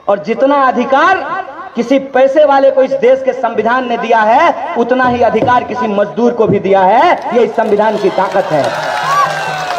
और जितना अधिकार किसी पैसे वाले को इस देश के संविधान ने दिया है, उतना ही अधिकार किसी मजदूर को भी दिया है। ये इस संविधान की ताकत है।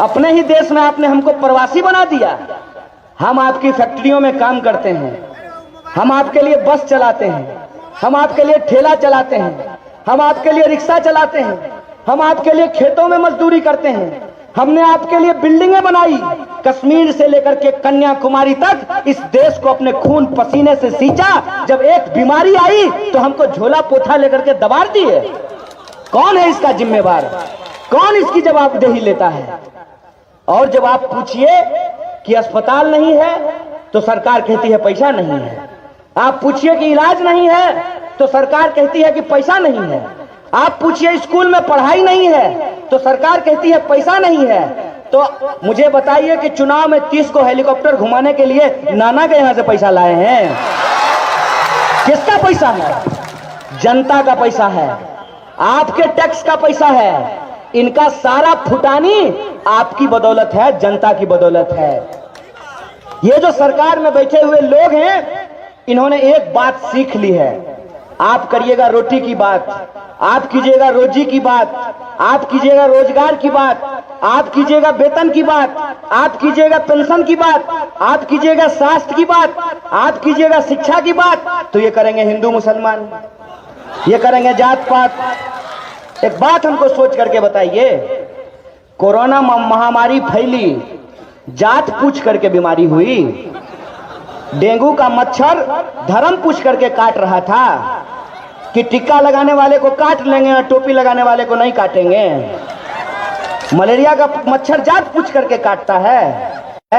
अपने ही देश में आपने हमको प्रवासी बना दिया। हम आपकी फैक्ट्रियों में काम करते हैं, हम आपके लिए बस चलाते हैं, हम आपके लिए ठेला चलाते हैं, हम आपके लिए रिक्शा चलाते हैं, हम आपके लिए खेतों में मजदूरी करते हैं। हमने आपके लिए बिल्डिंगें बनाई। कश्मीर से लेकर के कन्याकुमारी तक इस देश को अपने खून पसीने से सींचा। जब एक बीमारी आई तो हमको झोला पोथा लेकर के दबाड़ दिए। कौन है इसका जिम्मेवार? कौन इसकी जवाबदेही लेता है? और जब आप पूछिए कि अस्पताल नहीं है तो सरकार कहती है पैसा नहीं है। आप पूछिए कि इलाज नहीं है तो सरकार कहती है कि पैसा नहीं है। आप पूछिए स्कूल में पढ़ाई नहीं है तो सरकार कहती है पैसा नहीं है। तो मुझे बताइए कि चुनाव में 30 को हेलीकॉप्टर घुमाने के लिए नाना के यहां से पैसा लाए हैं। किसका पैसा है? जनता का पैसा है, आपके टैक्स का पैसा है। इनका सारा फुटानी आपकी बदौलत है, जनता की बदौलत है। ये जो सरकार में बैठे हुए लोग हैं, इन्होंने एक बात सीख ली है। आप करिएगा रोटी की बात, आप कीजिएगा रोजी की बात, आप कीजिएगा रोजगार की बात, आप कीजिएगा वेतन की बात, आप कीजिएगा पेंशन की बात, आप कीजिएगा स्वास्थ्य की बात, आप कीजिएगा शिक्षा की बात, तो ये करेंगे हिंदू मुसलमान, ये करेंगे जात पात। एक बात हमको सोच करके बताइए, कोरोना महामारी फैली, जात पूछ करके बीमारी हुई। डेंगू का मच्छर धर्म पूछ करके काट रहा था कि टीका लगाने वाले को काट लेंगे और टोपी लगाने वाले को नहीं काटेंगे। मलेरिया का मच्छर जात पूछ करके काटता है।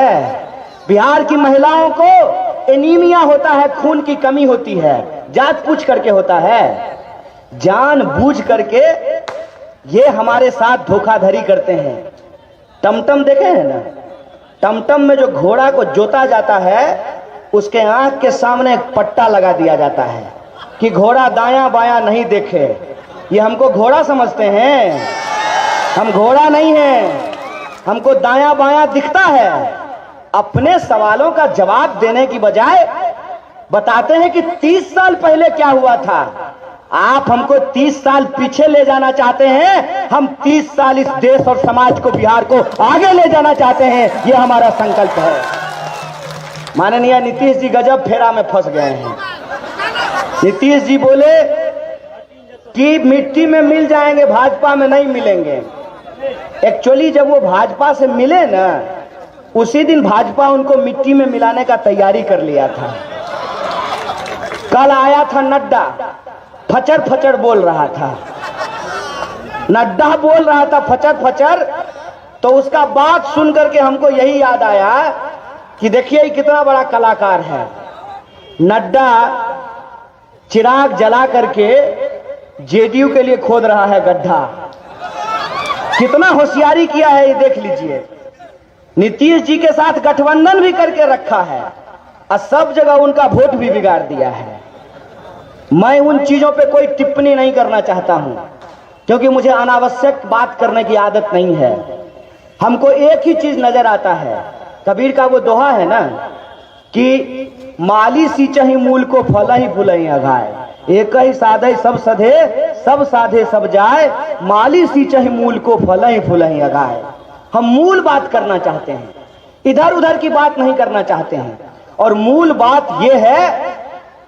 बिहार की महिलाओं को एनीमिया होता है, खून की कमी होती है, जात पूछ करके होता है। जानबूझ करके ये हमारे साथ धोखाधड़ी करते हैं। टमटम देखे हैं ना, टमटम में जो घोड़ा को जोता जाता है उसके आंख के सामने एक पट्टा लगा दिया जाता है कि घोड़ा दायां बायां नहीं देखे। ये हमको घोड़ा समझते हैं, हम घोड़ा नहीं हैं, हमको दायां बायां दिखता है। अपने सवालों का जवाब देने की बजाय बताते हैं कि 30 साल पहले क्या हुआ था। आप हमको 30 साल पीछे ले जाना चाहते हैं, हम 30 साल इस देश और समाज को, बिहार को आगे ले जाना चाहते हैं। ये हमारा संकल्प है। माननीय नीतीश जी गजब फेरा में फंस गए हैं। नीतीश जी बोले कि मिट्टी में मिल जाएंगे, भाजपा में नहीं मिलेंगे। एक्चुअली जब वो भाजपा से मिले ना, उसी दिन भाजपा उनको मिट्टी में मिलाने का तैयारी कर लिया था। कल आया था नड्डा, फचर फचर बोल रहा था, नड्डा बोल रहा था फचर फचर। तो उसका बात सुन करके हमको यही याद आया कि देखिए कितना बड़ा कलाकार है। नड्डा चिराग जला करके जेडीयू के लिए खोद रहा है गड्ढा। कितना होशियारी किया है ये देख लीजिए। नीतीश जी के साथ गठबंधन भी करके रखा है और सब जगह उनका वोट भी बिगाड़ दिया है। मैं उन चीजों पे कोई टिप्पणी नहीं करना चाहता हूं, क्योंकि मुझे अनावश्यक बात करने की आदत नहीं है। हमको एक ही चीज नजर आता है, कबीर का वो दोहा है ना कि माली सींचहि मूल को फलहि फूलहि अघाय, एक ही साधे सब सधे, सब साधे सब जाए, माली सींचहि मूल को फलहि फूलहि अघाय। हम मूल बात करना चाहते हैं, इधर उधर की बात नहीं करना चाहते हैं। और मूल बात यह है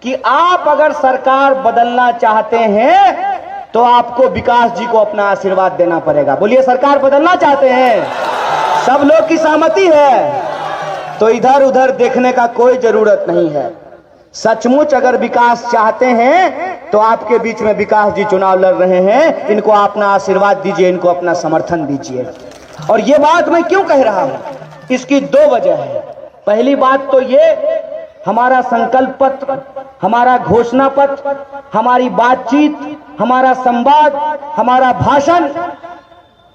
कि आप अगर सरकार बदलना चाहते हैं तो आपको विकास जी को अपना आशीर्वाद देना पड़ेगा। बोलिए, सरकार बदलना चाहते हैं? सब लोग की सहमति है? तो इधर उधर देखने का कोई जरूरत नहीं है। सचमुच अगर विकास चाहते हैं तो आपके बीच में विकास जी चुनाव लड़ रहे हैं, इनको अपना आशीर्वाद दीजिए, इनको अपना समर्थन दीजिए। और ये बात मैं क्यों कह रहा हूं, इसकी दो वजह है। पहली बात तो ये, हमारा संकल्प पत्र, हमारा घोषणा पत्र, हमारी बातचीत, हमारा संवाद, हमारा भाषण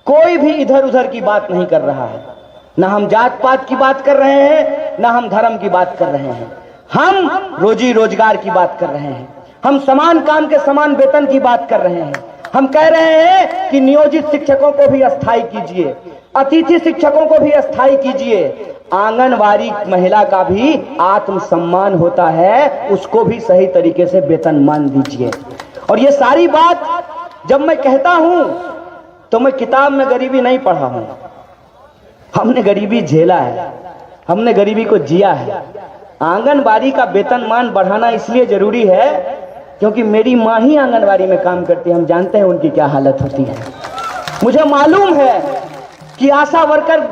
कोई भी इधर उधर की बात नहीं कर रहा है। ना हम जात पात की बात कर रहे हैं, ना हम धर्म की बात कर रहे हैं। हम रोजी रोजगार की बात कर रहे हैं, हम समान काम के समान वेतन की बात कर रहे हैं। हम कह रहे हैं कि नियोजित शिक्षकों को भी अस्थायी कीजिए, अतिथि शिक्षकों को भी अस्थायी कीजिए। आंगनवाड़ी महिला का भी आत्मसम्मान होता है, उसको भी सही तरीके से वेतनमान दीजिए। और ये सारी बात जब मैं कहता हूं तो मैं किताब में गरीबी नहीं पढ़ा हूं, हमने गरीबी झेला है, हमने गरीबी को जिया है। आंगनबाड़ी का वेतनमान बढ़ाना इसलिए जरूरी है क्योंकि मेरी माँ ही आंगनबाड़ी में काम करती है, हम जानते हैं उनकी क्या हालत होती है। मुझे मालूम है कि आशा वर्कर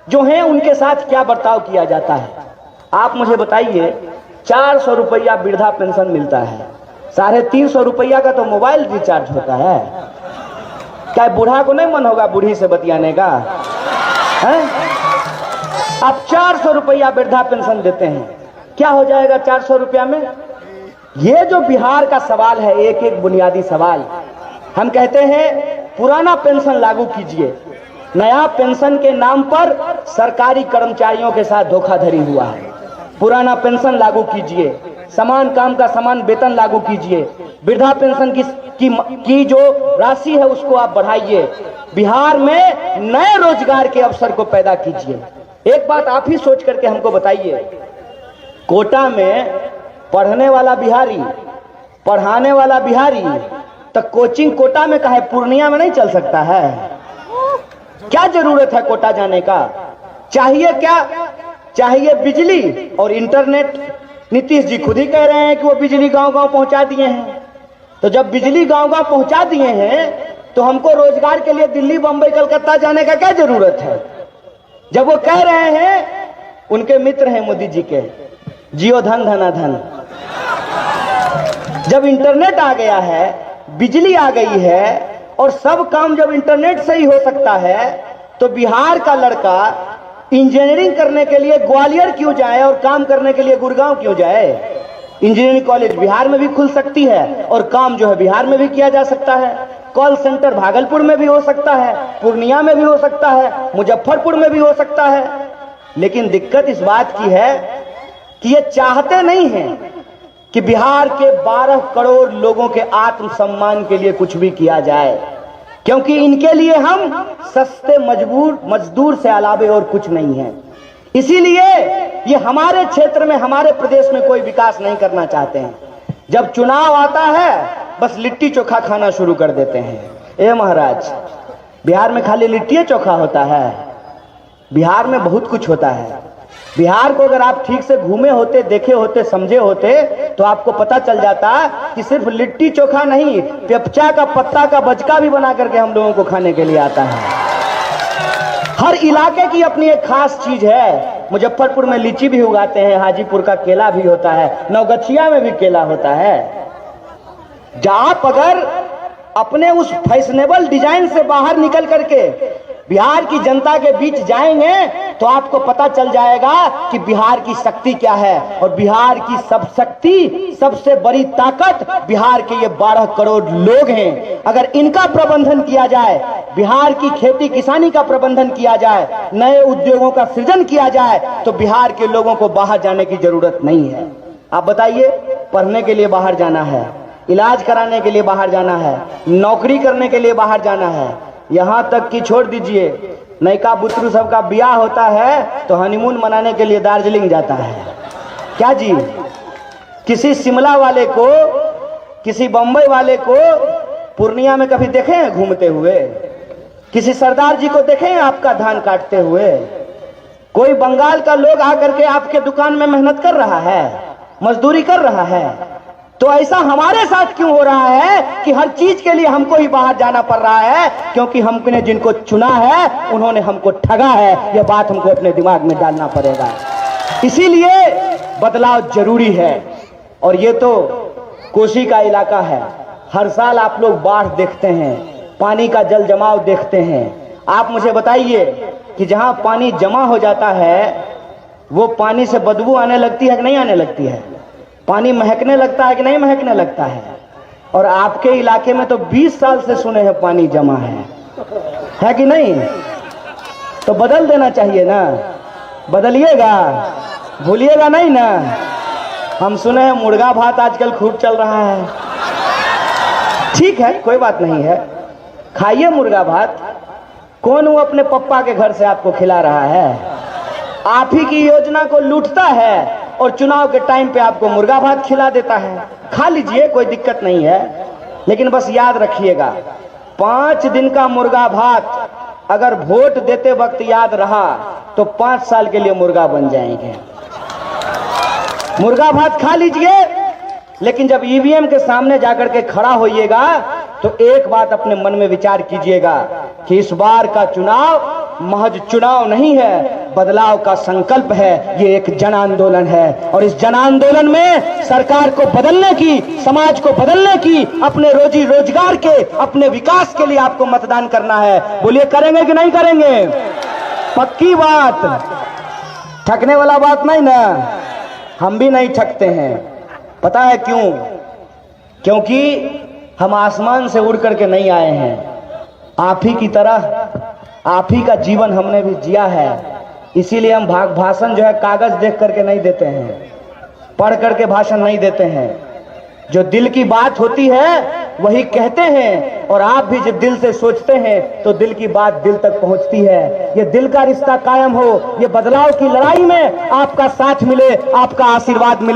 जो हैं उनके साथ क्या बर्ताव किया जाता है। आप मुझे बताइए, 400 रुपया वृद्धा पेंशन मिलता है, 350 रुपया का तो मोबाइल रिचार्ज होता है। क्या बूढ़ा को नहीं मन होगा बूढ़ी से बतियाने का है? आप 400 रुपया वृद्धा पेंशन देते हैं, क्या हो जाएगा 400 रुपया में? ये जो बिहार का सवाल है, एक एक बुनियादी सवाल, हम कहते हैं पुराना पेंशन लागू कीजिए। नया पेंशन के नाम पर सरकारी कर्मचारियों के साथ धोखाधड़ी हुआ है। पुराना पेंशन लागू कीजिए, समान काम का समान वेतन लागू कीजिए, वृद्धा पेंशन की जो राशि है उसको आप बढ़ाइए, बिहार में नए रोजगार के अवसर को पैदा कीजिए। एक बात आप ही सोच करके हमको बताइए, कोटा में पढ़ने वाला बिहारी, पढ़ाने वाला बिहारी, तो कोचिंग कोटा में कहे पूर्णिया में नहीं चल सकता है? क्या जरूरत है कोटा जाने का? चाहिए क्या? चाहिए बिजली और इंटरनेट। नीतीश जी खुद ही कह रहे हैं कि वो बिजली गांव-गांव पहुंचा दिए हैं। तो जब बिजली गांव-गांव पहुंचा दिए हैं तो हमको रोजगार के लिए दिल्ली, बंबई, कलकत्ता जाने का क्या जरूरत है? जब वो कह रहे हैं, उनके मित्र हैं मोदी जी के, जियो धन धना धन। जब इंटरनेट आ गया है, बिजली आ गई है और सब काम जब इंटरनेट से ही हो सकता है, तो बिहार का लड़का इंजीनियरिंग करने के लिए ग्वालियर क्यों जाए और काम करने के लिए गुड़गांव क्यों जाए? इंजीनियरिंग कॉलेज बिहार में भी खुल सकती है और काम जो है बिहार में भी किया जा सकता है। कॉल सेंटर भागलपुर में भी हो सकता है, पूर्णिया में भी हो सकता है, मुजफ्फरपुर में भी हो सकता है। लेकिन दिक्कत इस बात की है कि ये चाहते नहीं हैं कि बिहार के 12 करोड़ लोगों के आत्मसम्मान के लिए कुछ भी किया जाए, क्योंकि इनके लिए हम सस्ते मजदूर से अलावे और कुछ नहीं है। इसीलिए ये हमारे क्षेत्र में, हमारे प्रदेश में कोई विकास नहीं करना चाहते हैं। जब चुनाव आता है बस लिट्टी चोखा खाना शुरू कर देते हैं। ए महाराज, बिहार में खाली लिट्टी चोखा होता है? बिहार में बहुत कुछ होता है। बिहार को अगर आप ठीक से घूमे होते, देखे होते, समझे होते तो आपको पता चल जाता कि सिर्फ लिट्टी चोखा नहीं, पेपचा का पत्ता का बचका भी बना करके हम लोगों को खाने के लिए आता है। हर इलाके की अपनी एक खास चीज है। मुजफ्फरपुर में लीची भी उगाते हैं, हाजीपुर का केला भी होता है, नवगछिया में भी केला होता है। आप अगर अपने उस फैशनेबल डिजाइन से बाहर निकल करके बिहार की जनता के बीच जाएंगे तो आपको पता चल जाएगा कि बिहार की शक्ति क्या है। और बिहार की सब शक्ति, सबसे बड़ी ताकत बिहार के ये 12 करोड़ लोग हैं। अगर इनका प्रबंधन किया जाए, बिहार की खेती किसानी का प्रबंधन किया जाए, नए उद्योगों का सृजन किया जाए, तो बिहार के लोगों को बाहर जाने की जरूरत नहीं है। आप बताइए, पढ़ने के लिए बाहर जाना है, इलाज कराने के लिए बाहर जाना है, नौकरी करने के लिए बाहर जाना है, यहां तक कि छोड़ दीजिए, नयका बुतरू सबका ब्याह होता है तो हनीमून मनाने के लिए दार्जिलिंग जाता है। क्या जी, किसी शिमला वाले को, किसी बंबई वाले को पूर्णिया में कभी देखे हैं घूमते हुए? किसी सरदार जी को देखे हैं आपका धान काटते हुए? कोई बंगाल का लोग आकर के आपके दुकान में मेहनत कर रहा है, मजदूरी कर रहा है? तो ऐसा हमारे साथ क्यों हो रहा है कि हर चीज के लिए हमको ही बाहर जाना पड़ रहा है? क्योंकि हमने जिनको चुना है उन्होंने हमको ठगा है। यह बात हमको अपने दिमाग में डालना पड़ेगा। इसीलिए बदलाव जरूरी है। और ये तो कोसी का इलाका है, हर साल आप लोग बाढ़ देखते हैं, पानी का जल जमाव देखते हैं। आप मुझे बताइए कि जहां पानी जमा हो जाता है वो पानी से बदबू आने लगती है कि नहीं आने लगती है? पानी महकने लगता है कि नहीं महकने लगता है? और आपके इलाके में तो 20 साल से सुने हैं पानी जमा है कि नहीं? तो बदल देना चाहिए ना, बदलिएगा, भूलिएगा नहीं ना। हम सुने हैं मुर्गा भात आजकल खूब चल रहा है, ठीक है, कोई बात नहीं है, खाइए मुर्गा भात। कौन वो अपने पप्पा के घर से आपको खिला रहा है? आप ही की योजना को लूटता है और चुनाव के टाइम पे आपको मुर्गा भात खिला देता है। खा लीजिए, कोई दिक्कत नहीं है, लेकिन बस याद रखिएगा 5 दिन का मुर्गा भात अगर वोट देते वक्त याद रहा तो 5 साल के लिए मुर्गा बन जाएंगे। मुर्गा भात खा लीजिए, लेकिन जब ईवीएम के सामने जाकर के खड़ा होइएगा तो एक बात अपने मन में विचार कीजिएगा कि इस बार का चुनाव महज चुनाव नहीं है, बदलाव का संकल्प है। ये एक जन आंदोलन है और इस जन आंदोलन में सरकार को बदलने की, समाज को बदलने की, अपने रोजी रोजगार के, अपने विकास के लिए आपको मतदान करना है। बोलिए, करेंगे कि नहीं करेंगे? पक्की बात, ठगने वाला बात नहीं ना। हम भी नहीं ठगते हैं। पता है क्यों? क्योंकि हम आसमान से उड़ करके नहीं आए हैं, आप ही की तरह आप ही का जीवन हमने भी जिया है। इसीलिए हम भाषण जो है कागज देख करके नहीं देते हैं, पढ़ करके भाषण नहीं देते हैं। जो दिल की बात होती है वही कहते हैं, और आप भी जब दिल से सोचते हैं तो दिल की बात दिल तक पहुंचती है। ये दिल का रिश्ता कायम हो, ये बदलाव की लड़ाई में आपका साथ मिले, आपका आशीर्वाद मिले।